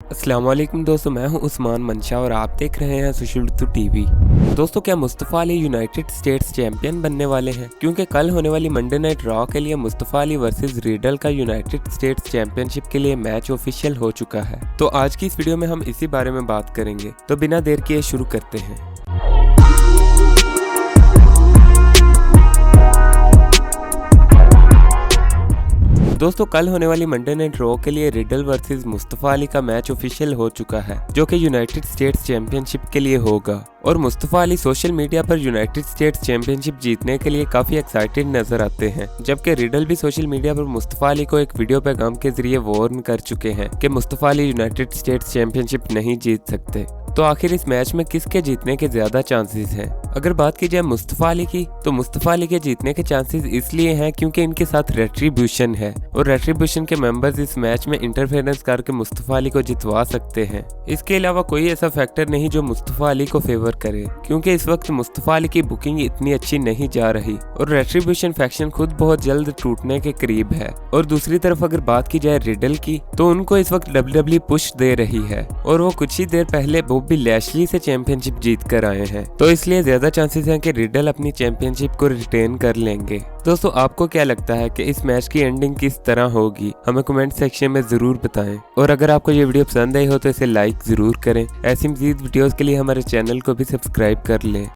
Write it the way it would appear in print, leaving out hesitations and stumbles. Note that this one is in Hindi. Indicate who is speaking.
Speaker 1: अस्सलाम वालेकुम दोस्तों, मैं हूं उस्मान मंशा और आप देख रहे हैं सुशीलतु टीवी। दोस्तों, क्या Mustafa Ali United states champion बनने वाले हैं? क्योंकि कल होने वाली मंडे नाइट रॉ के लिए मुस्तफ़ा अली वर्सेस रिडल का यूनाइटेड स्टेट्स चैंपियनशिप के लिए मैच ऑफिशियल हो चुका है। तो आज की इस वीडियो में हम इसी बारे में बात करेंगे, तो बिना देर किए शुरू करते हैं। दोस्तों, कल होने वाली मंडे नाइट रॉ के लिए रिडल वर्सेस मुस्तफ़ा अली का मैच ऑफिशियल हो चुका है, जो कि यूनाइटेड स्टेट्स चैंपियनशिप के लिए होगा। और मुस्तफ़ा अली सोशल मीडिया पर यूनाइटेड स्टेट्स चैंपियनशिप जीतने के लिए काफी एक्साइटेड नजर आते हैं, जबकि रिडल भी सोशल मीडिया पर मुस्तफ़ा अली को एक वीडियो पैगाम के जरिए वार्न कर चुके हैं कि Mustafa Ali United states championship नहीं जीत सकते। तो आखिर इस मैच में किसके जीतने के ज्यादा चांसेस हैं? अगर बात की जाए मुस्तफ़ा अली की, तो मुस्तफ़ा अली के जीतने के चांसेस इसलिए हैं क्योंकि इनके साथ रेट्रीब्यूशन है और रेट्रीब्यूशन के मेंबर्स इस मैच में इंटरफेरेंस करके मुस्तफ़ा अली को जितवा सकते हैं। इसके अलावा कोई ऐसा फैक्टर नहीं जो मुस्तफ़ा अली को फेवर करे, क्योंकि इस वक्त मुस्तफ़ा अली की बुकिंग इतनी अच्छी नहीं जा रही और रेट्रीब्यूशन फैक्शन खुद बहुत जल्द टूटने के करीब है। और दूसरी तरफ अगर बात की जाए रिडल की, तो उनको इस वक्त WWE पुश दे रही है और वो कुछ ही देर पहले बॉबी लैशली से चैंपियनशिप जीत कर आए हैं, तो इसलिए ज्यादा चांसेस हैं कि रिडल अपनी चैंपियनशिप को रिटेन कर लेंगे। दोस्तों, आपको क्या लगता है कि इस मैच की एंडिंग किस तरह होगी? हमें कमेंट सेक्शन में जरूर बताएं। और अगर आपको ये वीडियो पसंद आई हो तो इसे लाइक जरूर करें। ऐसी मजीद वीडियोस के लिए हमारे चैनल को भी सब्सक्राइब कर लें।